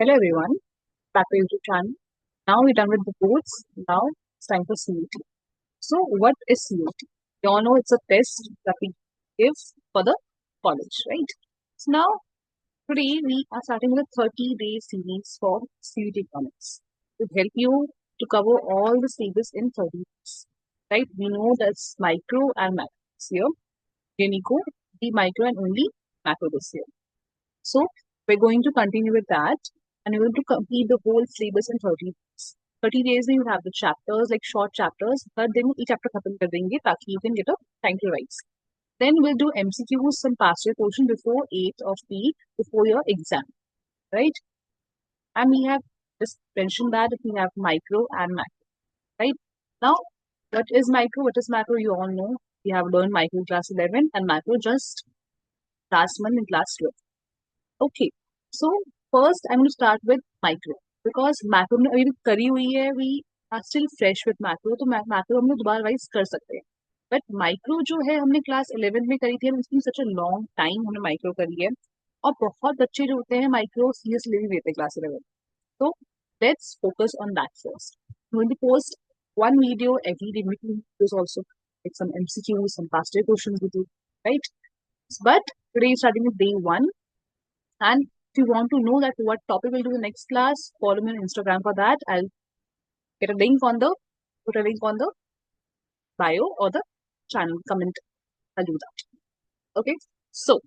Hello everyone, back to YouTube channel. Now we're done with the boards. Now it's time for CUT. So what is CUT? You all know it's a test that we give for the college, right? So now today we are starting with a 30-day series for CUT economics to help you to cover all the syllabus in 30 days. Right? We know that's micro and macro this year. Unico, the micro and only macro this year. So we're going to continue with that and we're going to complete the whole syllabus in 30 days. 30 days में you have the chapters like short chapters, but then each chapter खत्म कर देंगे ताकि you can get a time to revise. Then we'll do MCQs, some past year portion before 8th of the before your exam, right? And we have just mentioned that we have micro and macro, right? Now, what is micro? What is macro? You all know. We have learned micro in class 11 and macro just last month in class 12. Okay, so first I'm going to start with micro because macro हमने अभी भी करी हुई है. We are still fresh with macro, तो macro हम लोग दोबारा वाइज कर सकते हैं. बट माइक्रो जो है हमने क्लास 11 में करी थी. इसमें सच अ लॉन्ग टाइम हमने माइक्रो करी है और बहुत बच्चे जो होते हैं माइक्रो सीरियसली नहीं लेते क्लास 11. तो let's focus on that first. I'm going to post one video every day. Videos also like some MCQs, some past year questions we do, right? But today is starting with day one. And if you want to know that what topic we'll do in the next class, follow me on Instagram for that. I'll get a link on the put a link on the bio or the channel comment. I'll do that. Okay. So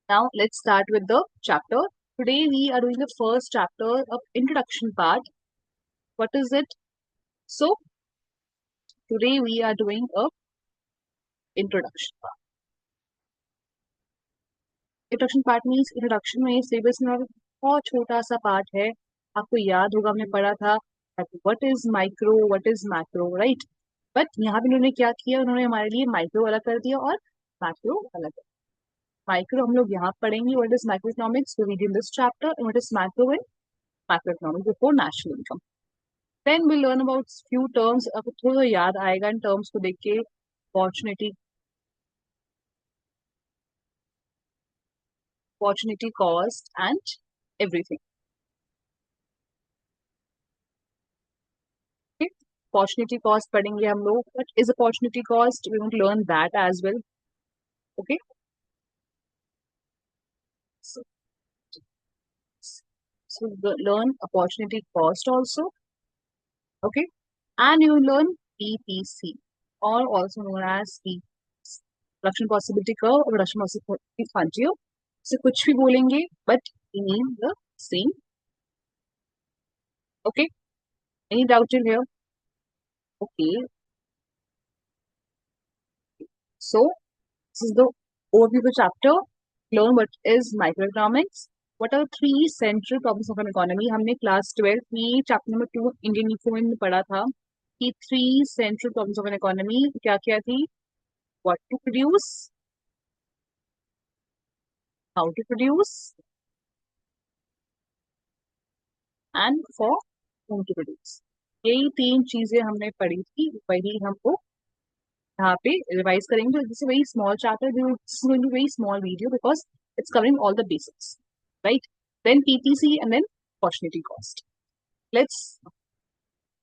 now let's start with the chapter. Today we are doing the first chapter of introduction part. What is it? So today we are doing a introduction part. Introduction part means introduction में syllabus में बहुत छोटा सा part है. आपको याद होगा हमने पढ़ा था what is micro, what is macro, right? But यहाँ पे उन्होंने क्या किया, उन्होंने हमारे लिए माइक्रो अलग कर दिया और मैक्रो अलग कर दिया. माइक्रो हम लोग यहाँ पढ़ेंगे what is micro economics in this chapter and what is macro in macro economics before national income. Then we learn about few terms. आपको थोड़ा याद आएगा इन टर्म्स को देख के. opportunity cost and everything. Okay, opportunity cost पढ़ेंगे हम लोग. What is opportunity cost? We want to learn that as well. Okay, so, learn opportunity cost also. Okay, and you learn PPC or also known as the production possibility curve or production possibility frontier. So कुछ भी बोलेंगे but we mean the same. Okay, any doubt till here? Okay, so this is the overview of the chapter. Learn what is microeconomics. What are three central problems of an economy? हमने class 12 में chapter number 2 Indian economy में पढ़ा था कि three central problems of an economy क्या क्या थी. What to produce, how to produce and for whom to produce. यही तीन चीजें हमने पढ़ी थी. वही हमको यहाँ पे रिवाइज करेंगे. This is very small chapter, this is going to very small video because it's covering all the basics, right? Then PPC and then opportunity cost. Let's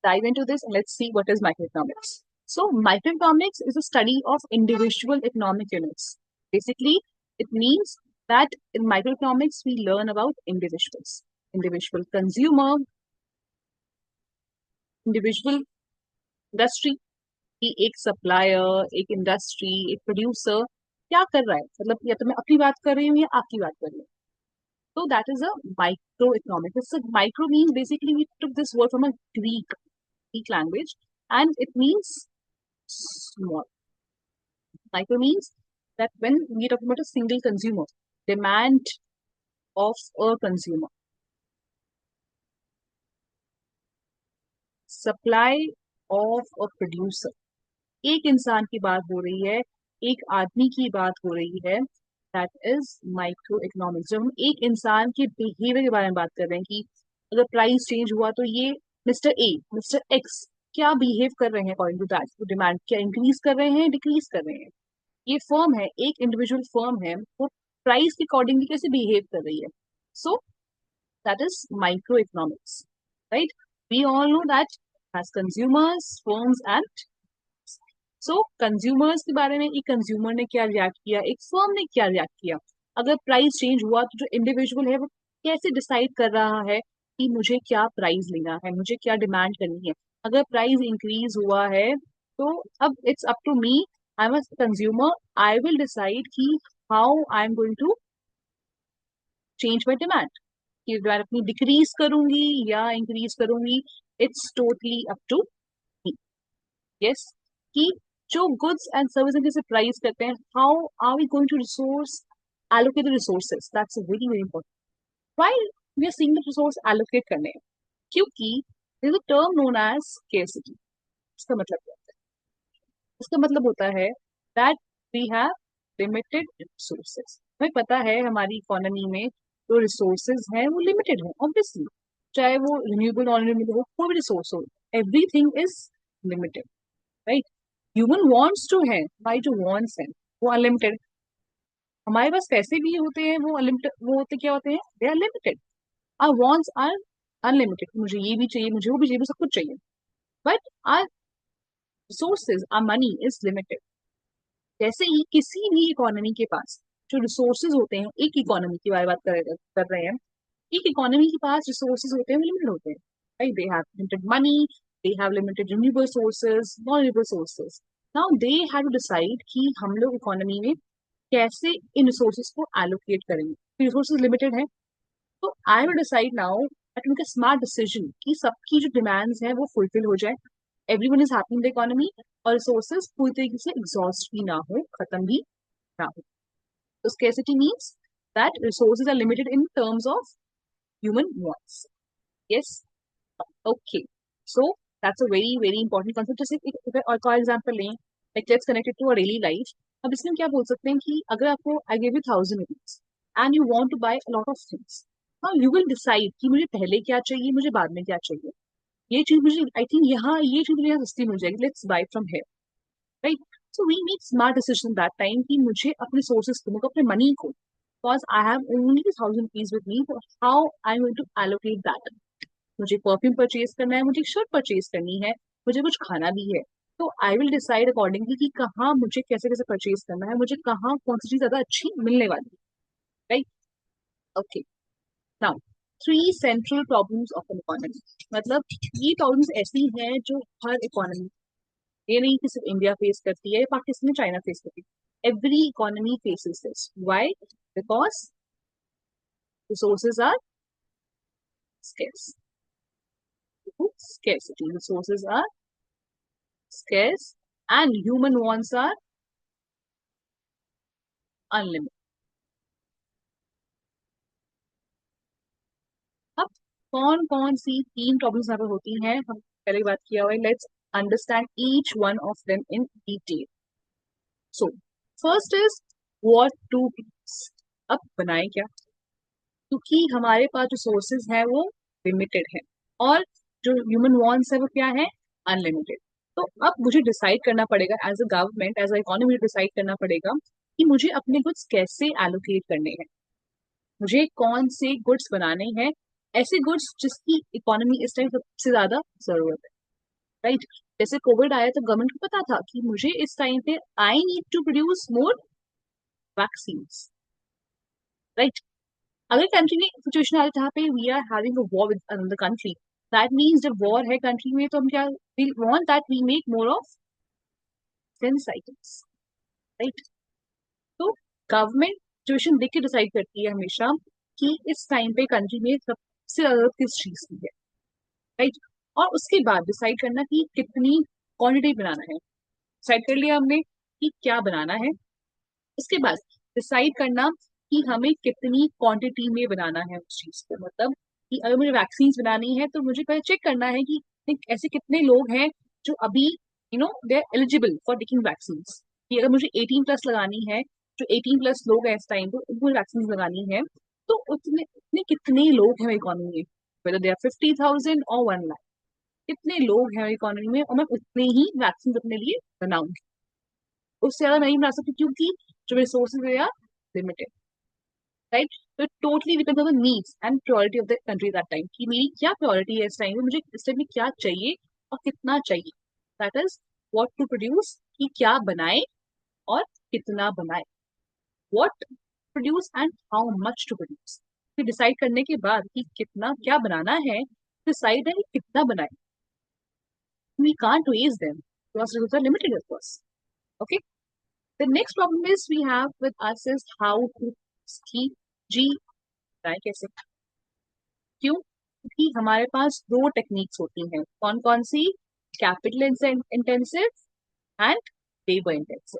dive into this and let's see what is microeconomics. So microeconomics is a study of individual economic units. Basically, it means that in microeconomics we learn about individuals, individual consumer, individual industry. कि एक supplier, एक industry, एक producer क्या कर रहा है, मतलब या तो मैं अपनी बात कर रही हूँ या आपकी बात कर रही हूँ. So that is a microeconomics. So micro means basically we took this word from a Greek language and it means small. Micro means that when we talk about a single consumer, demand of a consumer, supply of a producer. एक इंसान की बात हो रही है, एक आदमी की बात हो रही है. That is micro economics. जब हम एक इंसान के बिहेवियर के बारे में बात कर रहे हैं कि अगर प्राइस चेंज हुआ तो ये मिस्टर ए, मिस्टर एक्स क्या बिहेव कर रहे हैं अकॉर्डिंग टू दैट. तो डिमांड क्या इंक्रीज कर रहे हैं, डिक्रीज कर रहे हैं. ये फर्म है, एक इंडिविजुअल फर्म है, वो प्राइस के अकॉर्डिंगली कैसे बिहेव कर रही है. सो that is microeconomics, right? We all know that as consumers, firms, and so consumers के बारे में एक कंज्यूमर ने क्या रिएक्ट किया, एक फर्म ने क्या रिएक्ट किया। अगर प्राइस चेंज हुआ तो जो इंडिविजुअल है वो कैसे डिसाइड कर रहा है कि मुझे क्या प्राइस लेना है, मुझे क्या डिमांड करनी है। अगर प्राइस इंक्रीज हुआ है तो अब it's up to me, I am a consumer, I will decide कि how I am going to change my demand, कि मैं अपनी डिक्रीज करूंगी या इंक्रीज करूंगी। It's totally up to me. Yes, कि जो गुड्स एंड सर्विसेज जैसे प्राइस करते हैं, how are we going to resource allocate the resources, that's a very very important. Why we are seeing the resource allocate करने हैं? क्योंकि there is a term known as scarcity. इसका मतलब क्या होता है? इसका मतलब होता है that we have limited resources. हमें पता है हमारी इकोनॉमी में जो रिसोर्सेज हैं वो लिमिटेड है, ऑब्वियसली। चाहे वो रिन्यूएबल नॉन रिन्यूएबल हो, कोई भी रिसोर्स हो, everything is limited, right? Human wants to है, हमारी जो वांट्स हैं वो अनलिमिटेड। हमारे पास पैसे भी होते हैं, वो अनलिमिटेड, वो होते क्या होते हैं, they are limited. Our wants are unlimited, मुझे ये भी चाहिए, मुझे वो भी चाहिए, मुझे सब कुछ चाहिए। But our resources, our money is limited. जैसे ही किसी भी इकोनॉमी के पास जो रिसोर्सेज होते हैं, एक इकोनॉमी की बात कर रहे हैं, एक इकोनॉमी के पास रिसोर्सेज होते हैं, वो लिमिटेड होते हैं, right? They have limited money, they have limited renewable sources, non renewable sources. Now they have to decide कि हम लोग इकोनॉमी में कैसे इन रिसोर्सेज को एलोकेट करेंगे। रिसोर्सेज लिमिटेड है, तो I will decide now that make a smart decision कि सबकी जो डिमांड्स है वो फुलफिल हो जाए, everyone is happy in the economy, और रिसोर्सेज पूरी तरीके से एग्जॉस्ट भी ना हो, खत्म भी ना हो। तो scarcity means that resources are limited in terms of human wants. Yes. Okay. So that's a very very important concept. जैसे एक और का एग्जांपल लें, like let's connect it to our daily life. अब इसमें क्या बोल सकते हैं कि अगर आपको I give you 1,000 rupees and you want to buy a lot of things. Now you will decide कि मुझे पहले क्या चाहिए, मुझे बाद में क्या चाहिए। ये चीज मुझे आई थिंक यहाँ ये चीज मुझे यहाँ सस्ती मिल जाएगी, let's buy from here, right? So we make smart decision that time कि मुझे अपने सोर्सेस को, अपने मनी को, because I have only 1,000 rupees with me, how I am going to allocate that. मुझे परफ्यूम परचेज करना है, मुझे शर्ट परचेज करनी है, मुझे कुछ खाना भी है, तो आई विल डिसाइड अकॉर्डिंगली कि कहाँ मुझे कैसे कैसे परचेज करना है, मुझे कहाँ कौन सी चीज ज्यादा अच्छी मिलने वाली है, right? Okay. Now 3 central problems of an economy, मतलब ये प्रॉब्लम्स ऐसी हैं जो हर इकोनॉमी, ये नहीं कि सिर्फ इंडिया फेस करती है, पाकिस्तान, चाइना फेस करती है, every economy faces this. Why? Because resources are scarce. Scarcity. Resources are scarce and human wants are unlimited. अब कौन कौन सी 3 प्रॉब्लम्स यहाँ पर होती हैं, हम पहले बात किया हुआ है। Let's understand each one of them in detail. So first is what to please. अब बनाए क्या, क्योंकि हमारे पास जो सोर्सेज है वो लिमिटेड है और जो ह्यूमन वांट्स है वो क्या है, अनलिमिटेड। तो अब मुझे डिसाइड करना पड़ेगा as a government, as a economy, decide करना पड़ेगा कि मुझे अपने गुड्स कैसे एलोकेट करने हैं, मुझे कौन से गुड्स बनाने हैं, ऐसे गुड्स जिसकी इकोनॉमी इस टाइम सबसे ज्यादा जरूरत है, राइट? जैसे कोविड आया तो गवर्नमेंट को पता था कि मुझे इस टाइम पे I need to produce more vaccine, right? अगर कंट्री में सिचुएशन आ जहाँ पे we are having a war with another country, that means जब वॉर है कंट्री में तो हम क्या, we want that we make more of defence items, right? तो गवर्नमेंट सिचुएशन देख के डिसाइड करती है हमेशा कि इस टाइम पे कंट्री में सबसे जरूरत किस चीज की है, राइट? और उसके बाद डिसाइड करना कि कितनी क्वांटिटी बनाना है। डिसाइड कर लिया हमने कि क्या बनाना है, उसके बाद डिसाइड करना कि हमें कितनी क्वांटिटी में बनाना है उस चीज को। मतलब कि अगर मुझे वैक्सीन बनानी है तो मुझे पहले चेक करना है कि ऐसे कितने लोग हैं जो अभी they are eligible for taking vaccine. कि अगर मुझे 18+ लगानी है, जो 18+ लोग हैं इस टाइम पे उनको वैक्सीन लगानी है, तो उतने उतने कितने लोग हैं इकोनॉमी में, वेदर दे आर 50,000 और 1 लाख, कितने लोग हैं इकोनॉमी में, और मैं उतने ही वैक्सीन अपने लिए बनाऊंगी। उससे ज्यादा नहीं बना सकती क्योंकि जो रिसोर्सेज है लिमिटेड, राइट? तो it totally depends on the needs and priority of the country that time, कि मेरी क्या प्रायोरिटी है इस टाइम में, मुझे इस टाइम में क्या चाहिए और कितना चाहिए। That is what to produce, कि क्या बनाए और कितना बनाए, what produce and how much to produce. फिर डिसाइड करने के बाद कि कितना क्या बनाना है, डिसाइड है कि कितना बनाए। We can't waste them because resources are limited, of course. Okay. The next problem is we have with us is how to keep G बनाए कैसे, क्यों? क्योंकि हमारे पास दो टेक्निक्स होती हैं, कौन कौन सी? Capital intensive and labour intensive.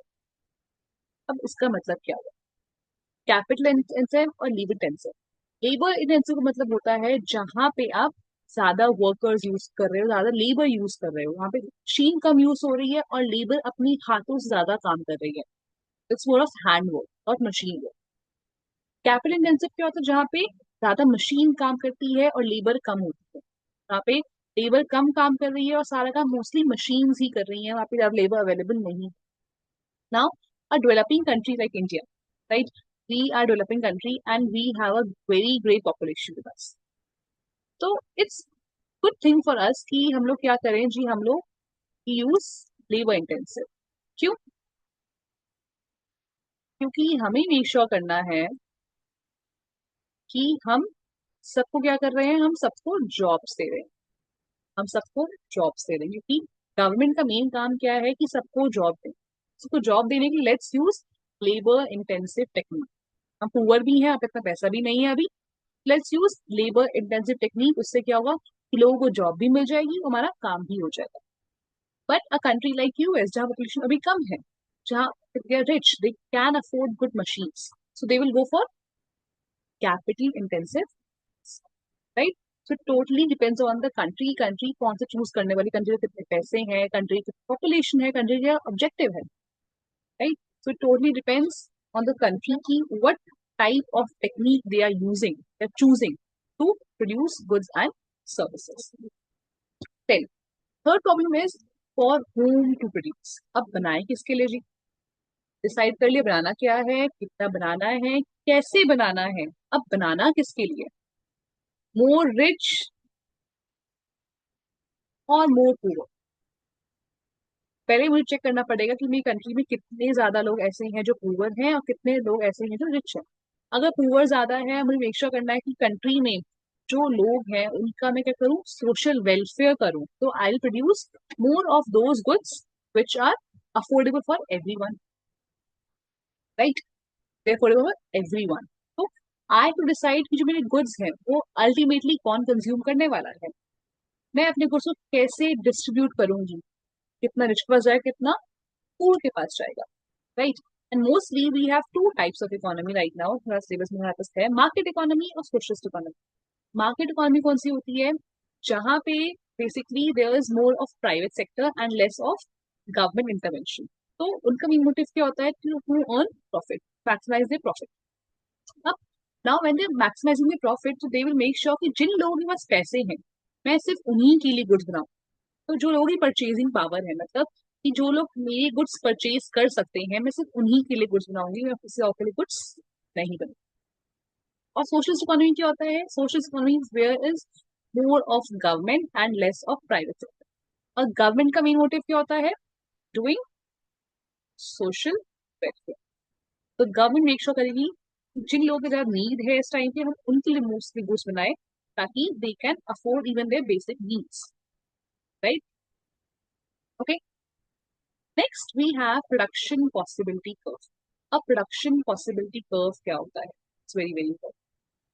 अब इसका मतलब क्या हुआ? कैपिटल इंटेंसिव और लेबर इंटेंसिव। लेबर इंटेंसिव का मतलब होता है जहां पे आप ज्यादा वर्कर्स यूज कर रहे हो, ज्यादा लेबर यूज कर रहे हो, वहां पे मशीन कम यूज हो रही है और लेबर अपनी हाथों से ज्यादा काम कर रही है। It's more of hand work और मशीन वर्क। कैपिटल इंटेंसिव क्या होता है? जहाँ पे ज्यादा मशीन काम करती है और लेबर कम होती है। वहाँ पे लेबर कम काम कर रही है और सारा काम मोस्टली मशीन ही कर रही है, वहाँ पे ज्यादा लेबर अवेलेबल नहीं। Now a developing country like India, right, we are developing country and we have a very great population with us. तो it's good thing for us कि हम लोग क्या करें जी, हम लोग यूज लेबर इंटेंसिव। क्यों? क्योंकि हमें मेक श्योर करना है कि हम सबको क्या कर रहे हैं, हम सबको जॉब्स दे रहे हैं, हम सबको जॉब्स दे रहे हैं, क्योंकि गवर्नमेंट का मेन काम क्या है कि सबको जॉब दें। सबको जॉब देने की let's use labour intensive technique. हम पुअर भी हैं, आप इतना पैसा भी नहीं है अभी, let's use labour intensive technique. उससे क्या होगा कि लोगों को जॉब भी मिल जाएगी, हमारा काम भी हो जाएगा। But a country like US जहाँ पॉपुलेशन अभी कम है, जहाँ they are rich, they can afford good machines, so they will go for capital intensive, right. So totally depends on the country, country कौन सा चूज करने वाली, कंट्री के कितने पैसे हैं, कंट्री की पॉपुलेशन है, कंट्री का ऑब्जेक्टिव है, right. So totally depends on the country की what type of technique they are using, they are choosing to produce goods and services. Then, third problem is for whom to produce. अब बनाए किसके लिए जी? Decide कर लिया बनाना क्या है, कितना बनाना है, कैसे बनाना है। अब बनाना किसके लिए? मोर रिच और मोर पुअर। पहले मुझे चेक करना पड़ेगा कि मेरी कंट्री में कितने ज्यादा लोग ऐसे हैं जो पुअर हैं और कितने लोग ऐसे हैं जो रिच हैं। अगर पुअर ज्यादा है, मुझे मेक श्योर करना है कि कंट्री में जो लोग हैं उनका मैं क्या करूँ, सोशल वेलफेयर करूँ। तो I will produce more of those goods which are affordable for every one, right, affordable for every one. तो आई टू डिसाइड कि जो मेरे गुड्स हैं वो अल्टीमेटली कौन कंज्यूम करने वाला है। मैं अपने गुड्स को कैसे डिस्ट्रीब्यूट करूंगी, कितना रिच के पास जाएगा, कितना पुअर के पास जाएगा, right. And mostly we have two types of economy right now, थोड़ा सिलेबस में हमारे पास है, मार्केट इकोनॉमी और सोशलिस्ट इकोनॉमी। मार्केट इकोनॉमी कौन सी होती है? जहां पे basically there is more of private sector and less of government intervention. तो उनका मेन मोटिव क्या होता है? To earn profit, maximise the profit. अब now when they maximising the profit, तो दे विल मेक श्योर कि जिन लोगों के पास पैसे हैं, मैं सिर्फ उन्हीं के लिए गुड्स बनाऊं। तो जो लोगों की परचेजिंग पावर है, मतलब कि जो लोग मेरी गुड्स परचेज कर सकते हैं, मैं सिर्फ उन्हीं के लिए गुड्स बनाऊंगी, मैं किसी और के लिए गुड्स नहीं बनाऊंगी। और सोशलिस्ट इकोनॉमी क्या होता है? Socialist economy where is more of government and less of private sector. और गवर्नमेंट का मेन मोटिव क्या होता है? Doing social welfare. तो गवर्नमेंट मेक श्योर करेगी जिन लोगों को ज्यादा नीड है इस टाइम पे, हम उनके लिए मोस्टली गुड्स बनाए ताकि they can afford even their basic needs, right. Okay, next we have production possibility curve. अब प्रोडक्शन पॉसिबिलिटी कर्व क्या होता है? It's very very important.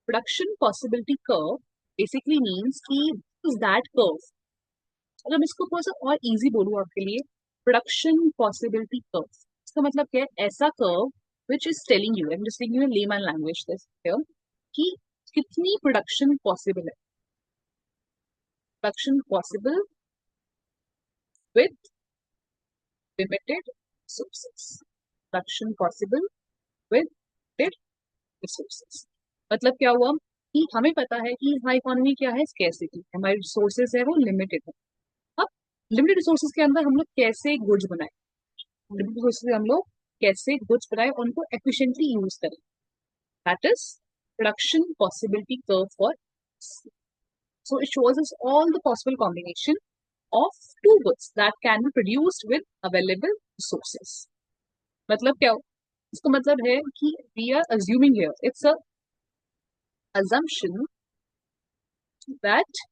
Production possibility curve basically means कि इज दैट कर्व, अगर मैं इसको थोड़ा सा और इजी बोलूँ आपके लिए, प्रोडक्शन पॉसिबिलिटी कर्व इसका मतलब क्या है? ऐसा curve which is telling you, I am just telling you in layman language this here, कि कितनी प्रोडक्शन पॉसिबल है। Production possible with limited resources, production possible with limited resources. मतलब क्या हुआ कि हमें पता है कि हमारी इकोनॉमी क्या है, स्कैर्सिटी, हमारे रिसोर्सेज है वो लिमिटेड है। अब लिमिटेड रिसोर्सेज के अंदर हम लोग कैसे गुड्स बनाए, लिमिटेड रिसोर्सेज हम लोग कैसे गुड्स बनाए, उनको एफिशिएंटली यूज करें, that is production possibility curve for C. So it shows us all the possible combination of two goods that can be produced with available resources. मतलब क्या? इसका मतलब है कि we are assuming here, it's a assumption that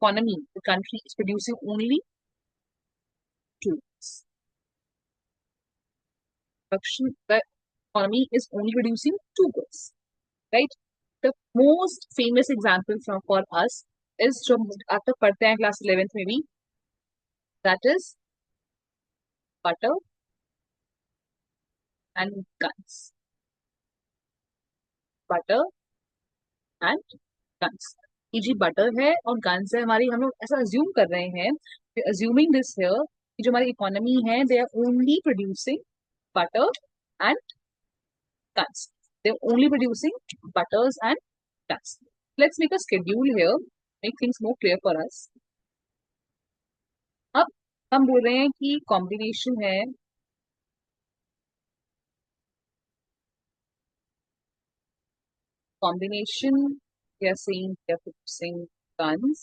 economy, the country is producing only two goods. Production, the economy is only producing two goods, right? The most famous example for us is जो आप तक पढ़ते हैं class 11th में भी, that is butter and guns. Butter and guns. ये जी butter है और गन्स है हमारी, हम लोग ऐसा अज्यूम कर रहे हैं, अज्यूमिंग दिस हियर कि जो हमारी इकोनॉमी है they are only producing butter and guns. They're only producing butters and guns. Let's make a schedule here, make things more clear for us. अब हम बोल रहे हैं कि कॉम्बिनेशन है combination, we are saying we are producing guns,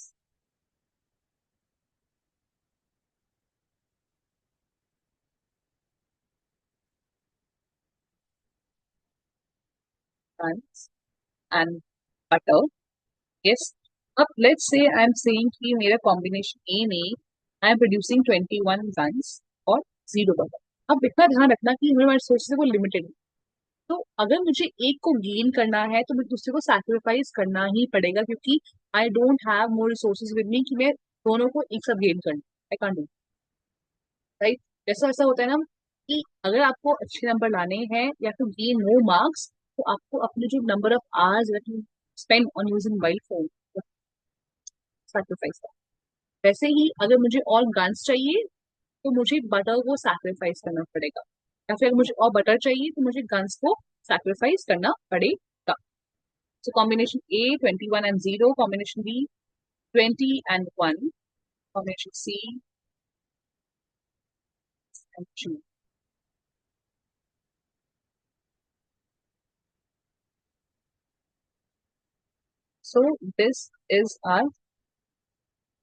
guns and butter. Yes. अब let's say I am saying कि मेरा combination A में I am producing 21 guns और 0 butter. अब इतना ध्यान रखना कि हमारे सोर्सेज वो लिमिटेड है, तो अगर मुझे एक को गेन करना है तो मुझे दूसरे को सैक्रिफाइस करना ही पड़ेगा, क्योंकि I don't have more resources with me कि मैं दोनों को एक साथ गेन करना, आई कांट डू, राइट? जैसा ऐसा होता है ना कि अगर आपको अच्छे नंबर लाने हैं या फिर गेन मोर मार्क्स, तो आपको अपने जो number of hours that you spend on using mobile phone sacrifice कर। वैसे ही अगर मुझे और गन्स चाहिए तो मुझे बटर को सैक्रिफाइस करना पड़ेगा, या फिर मुझे और बटर चाहिए तो मुझे गन्स को सैक्रिफाइस करना पड़ेगा। So combination A 21 and 0, combination B 20 and 1, combination C and 2. So this is our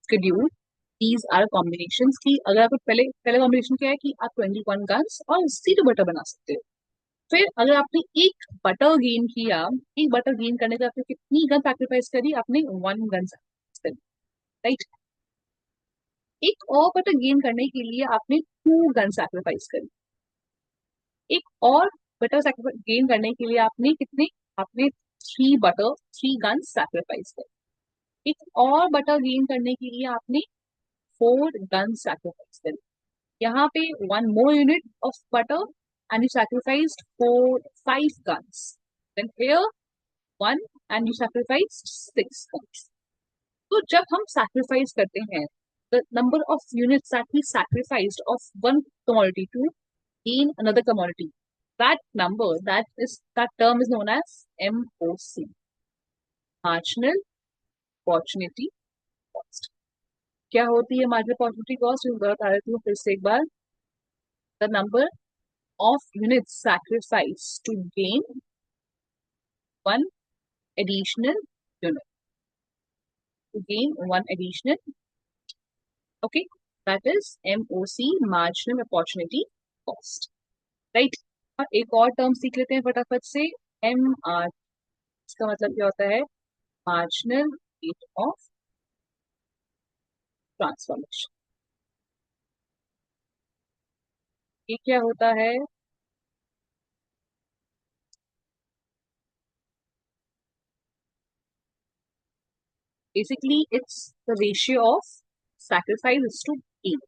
schedule. These are combinations की अगर आपको पहले कॉम्बिनेशन क्या है कि आप 21 गन्स और 0 बटर बना सकते हो। फिर अगर आपने एक बटर गेन किया, एक बटर गेन करने का आपने कितनी गन सैक्रिफाइस करी? आपने 1 गन सैक्रिफाइस करी, राइट? एक और बटर गेन करने के लिए आपने 2 गन सैक्रिफाइस करी, एक और बटर गेन करने के लिए आपने कितने? आपने 3 गन सैक्रिफाइस करी, एक और बटर गेन करने के लिए आपने 4 गन सैक्रिफाइस करी। यहाँ पे 1 more unit of butter and you sacrificed 5 guns. Then here 1 and you sacrificed 6 guns. तो जब हम sacrifice करते हैं, the number of units that we sacrificed of one commodity to gain another commodity, that number, that term is known as MOC, marginal opportunity cost. क्या होती है marginal opportunity cost? मैं बता देती हूँ फिर से एक बार, the number of units sacrificed to gain one additional unit. To gain one additional, okay, that is MOC, marginal opportunity cost, right? और एक और टर्म सीख लेते हैं फटाफट से, MR, इसका मतलब क्या होता है? Marginal rate of transformation. ये क्या होता है? Basically, it's the ratio of sacrifice to gain.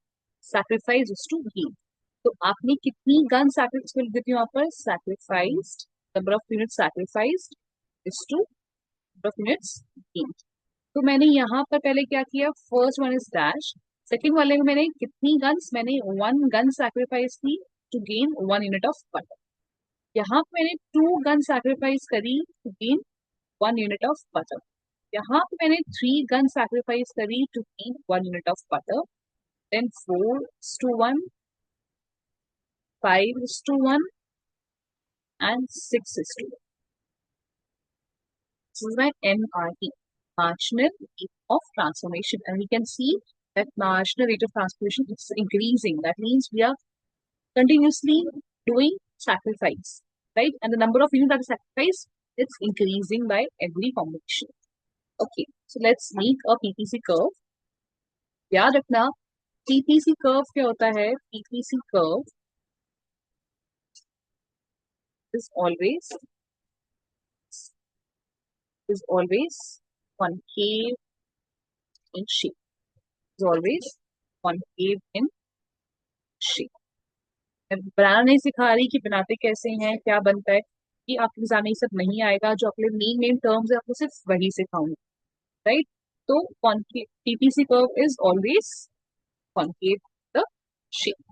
Sacrifice to gain. तो आपने कितनी गन सैक्रिफाइस लिख देती हूँ यहाँ पर? Sacrificed, number of unit sacrificed is to number of units gain. तो मैंने यहाँ पर पहले क्या किया? First one is dash, second वाले में मैंने कितनी गन्स? मैंने 1 गन सैक्रिफाइस की to gain 1 unit of butter. यहाँ पे मैंने 2 गन सैक्रिफाइस करी to gain 1 unit of butter. यहाँ पे मैंने 3 गन सैक्रिफाइस करी to gain 1 unit of butter. Then 4:1, 5:1 and 6:1. This is my MRT, marginal rate of transformation. And we can see that marginal rate of transformation is increasing. That means we are continuously doing sacrifice, right? And the number of units that is sacrificed, it's increasing by every combination. Okay, so let's make a PPC curve. याद रखना PPC curve क्या होता है? PPC curve is always concave in shape. Is always concave in shape. बनाना नहीं सिखा रही कि बनाते कैसे हैं, क्या बनता है, कि आपके एग्जाम में सब नहीं आएगा. जो आपके मेन टर्म्स है आपको सिर्फ वही सिखाऊंगी, राइट? तो PPC curve is always concave in the shape.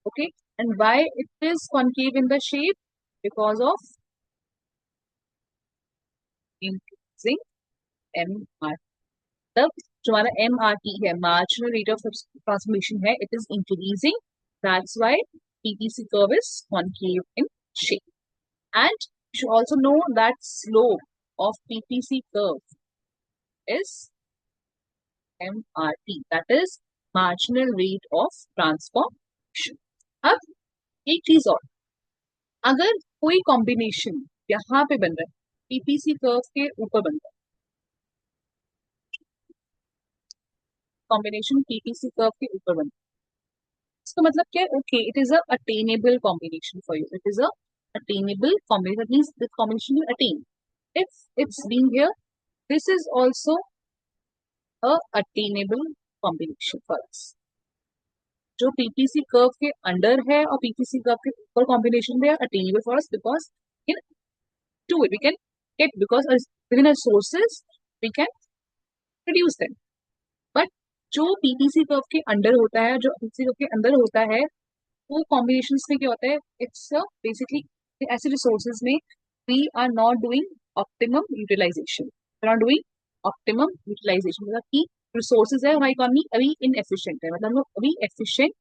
Okay, and why it is concave in the shape? Because of increasing MRT. तब जो हमारा MRT है, marginal rate of transformation है, it is increasing. That's why PPC curve is concave in shape. And you should also know that slope of PPC curve is MRT. That is marginal rate of transformation. अब एक चीज और, अगर कोई combination यहाँ पे बन रहा है, पीपीसी कर्व के ऊपर बन रहा है, कॉम्बिनेशन पीपीसी कर्व के ऊपर बन रहा है, इसका मतलब क्या है? Okay, it is a attainable combination for you. It is a attainable combination. That means this combination you attain. If it's being here, this is also a attainable combination for us. जो PPC curve के under है और PPC curve के ऊपर combination they are attainable for us because in do it. We can get, because within our sources we can reduce them. But जो PPC curve के अंदर होता है, जो PPC कर्व के अंदर होता है, वो कॉम्बिनेशंस में क्या होता है? इट्स बेसिकली ऐसे रिसोर्सेज में we are not doing optimum utilization. We are not doing optimum utilization. मतलब कि रिसोर्सेज है, हमारी इकोनॉमी अभी इनएफिशिएंट है, मतलब हम लोग अभी एफिशिएंट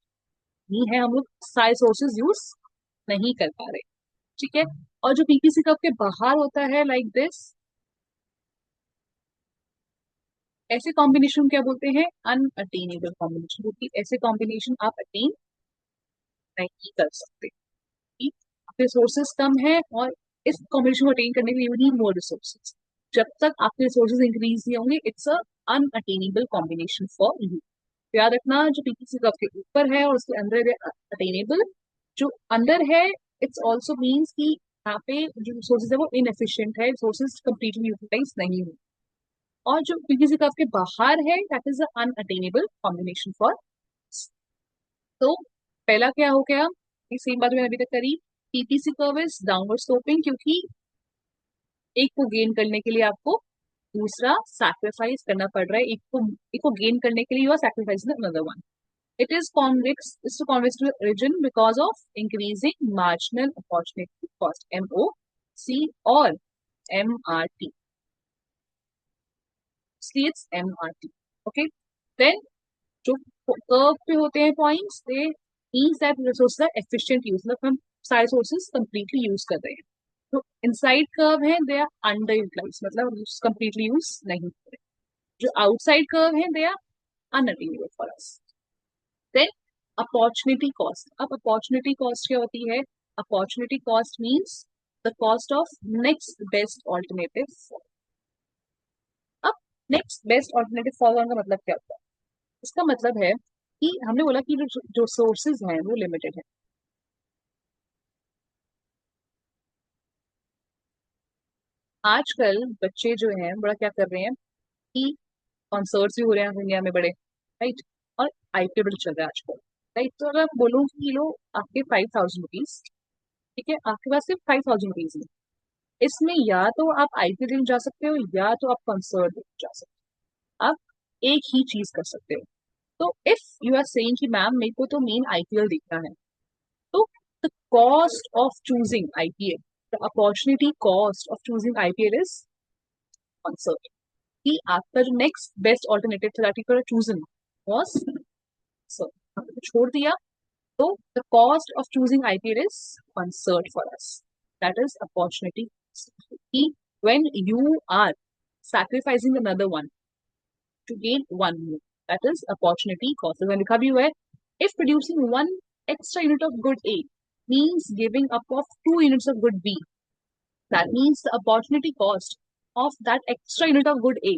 नहीं है, हम लोग सारे सोर्सेज यूज नहीं कर पा रहे. ठीक है. और जो पीपीसी कर्व के बाहर होता है, लाइक दिस, ऐसे कॉम्बिनेशन क्या बोलते हैं? Unattainable combination. क्योंकि ऐसे कॉम्बिनेशन आप अटेन नहीं कर सकते. आपके रिसोर्सेज कम है और इस कॉम्बिनेशन को अटेन करने के लिए यू नीड मोर रिसोर्सेज. जब तक आपके रिसोर्सेज इंक्रीज नहीं होंगे, it's a unattainable combination for you. याद रखना, जो पीपीसी कर्व के ऊपर है और उसके अंदर अटेनेबल, जो अंदर है इट्स ऑल्सो मीन्स कि यहाँ पे जो रिसोर्सेज है वो इनएफिशिएंट है, रिसोर्सेज कंप्लीटली यूटिलाइज नहीं हुए. और जो पीपीसी कर्व के बाहर है, that is a unattainable combination for. तो पहला क्या हो गया? सेम बात मैंने अभी तक करी. PPC curve is downward sloping, क्योंकि एक को गेन करने के लिए आपको दूसरा सैक्रिफाइस करना पड़ रहा है. एक को गेन करने के लिए you are sacrificing another one. It is convex to the origin because of increasing marginal opportunity cost, MOC or MRT. इसलिए it's MRT. Okay. Then जो कर्व पे होते हैं points, they means that resources are efficient use. मतलब हम सारे sources completely use कर रहे हैं. तो इनसाइड कर्व है, दे आर अंडर यूटिलाइज, मतलब कंप्लीटली यूज नहीं कर रहे. जो आउटसाइड कर्व है, they are unattainable for us. Then opportunity cost. अब अपॉर्चुनिटी कॉस्ट क्या होती है? Opportunity cost means the cost of next best alternative. अब नेक्स्ट बेस्ट ऑल्टरनेटिव फॉर का मतलब क्या होता है? इसका मतलब है कि हमने बोला कि जो सोर्सेज हैं वो लिमिटेड है. आजकल बच्चे जो हैं बड़ा क्या कर रहे हैं कि कॉन्सर्ट्स भी हो रहे हैं दुनिया में बड़े, राइट? और आईपीएल बड़ा चल रहा है आजकल, राइट? तो अगर आप बोलो कि ये लो आपके 5,000 रुपीज, ठीक है, आपके पास सिर्फ 5,000 रुपीज है, इसमें या तो आप आईपीएल देखने जा सकते हो या तो आप कॉन्सर्ट देखने जा सकते हो. आप एक ही चीज कर सकते हो. तो इफ यू आर सेइंग कि मैम मेरे को तो मेन आईपीएल देखना है, तो the cost of choosing IPL, the opportunity cost of choosing IPL is concert. कि आपका जो नेक्स्ट बेस्ट ऑल्टरनेटिव था that you could have chosen was concert, आपने छोड़ दिया. तो the cost of choosing IPL is concert for us. That is opportunity. कि when you are sacrificing another one to gain one more. That is opportunity cost. So लिखा भी हुआ है, if producing one extra unit of good A means giving up of 2 units of good B, that means the opportunity cost of that extra unit of good A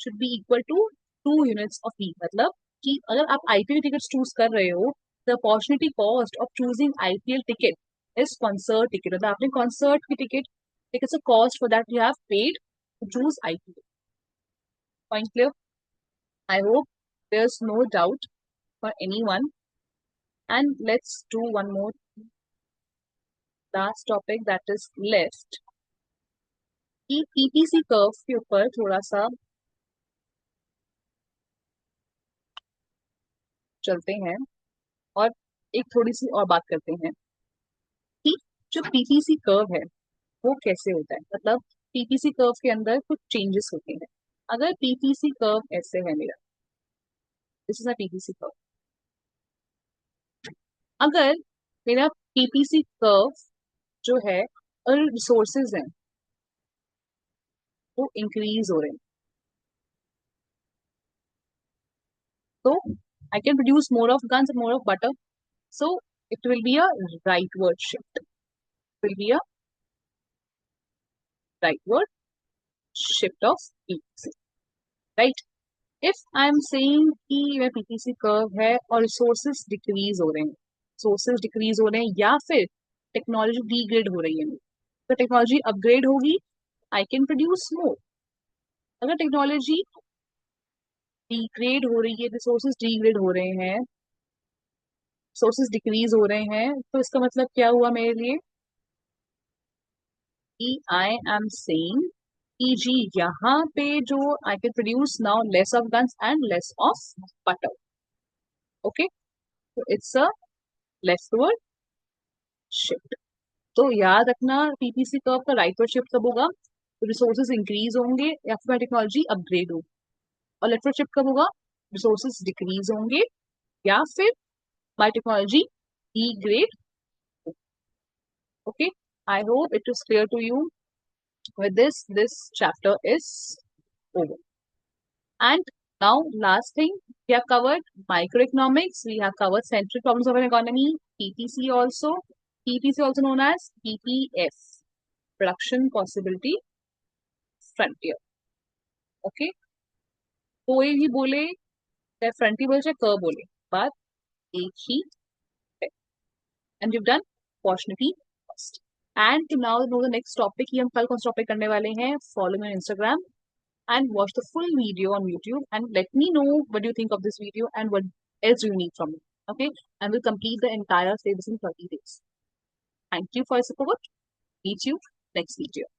should be equal to 2 units of B. मतलब कि अगर आप IPL tickets choose कर रहे हो, the opportunity cost of choosing IPL ticket is concert ticket. मतलब आपने concert की ticket, it is a cost for that you have paid to choose IPL. Point clear? I hope there's no doubt for anyone. And let's do one more last topic that is left. कि PPC curve के ऊपर थोड़ा सा चलते हैं और एक थोड़ी सी और बात करते हैं कि जो PPC कर्व है वो कैसे होता है. मतलब PPC कर्व के अंदर कुछ चेंजेस होते हैं. अगर PPC कर्व ऐसे है मेरा, this is a PPC curve. अगर मेरा PPC कर्व जो है और रिसोर्सेज हैं वो इंक्रीज हो रहे हैं, so I can produce more of guns and more of butter. So it will be a rightward shift. It will be a rightward shift of PPC. Right? If I am saying कि यह PPC curve है और resources decrease हो रहे हैं, resources decrease हो रहे हैं या फिर technology degrade हो रही है, तो technology upgrade होगी, I can produce more. अगर technology degrade हो रही है, resources degrade हो रहे हैं, resources decrease हो रहे हैं, तो इसका मतलब क्या हुआ मेरे लिए कि I am saying कि जी यहाँ पे जो I can produce now less of guns and less of butter. Okay, so it's a leftward shift. तो याद रखना PPC कर्व का राइटवर्ड शिफ्ट कब होगा, तो रिसोर्सेज इंक्रीज होंगे या फिर टेक्नोलॉजी अपग्रेड होगी. और लेफ्टवर्ड शिफ्ट कब होगा, रिसोर्सेज डिक्रीज होंगे या फिर bye technology degrade. Okay, I hope it is clear to you. With this chapter is over. And now last thing, we have covered microeconomics, we have covered central problems of an economy, PPC also, PPC also known as PPF, production possibility frontier. Okay, कोई भी बोले चाहे frontier बोले चाहे curve बोले, बात एक ही है. And we've done opportunity cost. And to now know the next topic, कि हम कल कौन सा टॉपिक करने वाले हैं, follow me on Instagram and watch the full video on YouTube and let me know what you think of this video and what else you need from me. Okay, and we'll complete the entire syllabus in 30 days. Thank you for your support. Meet you next video.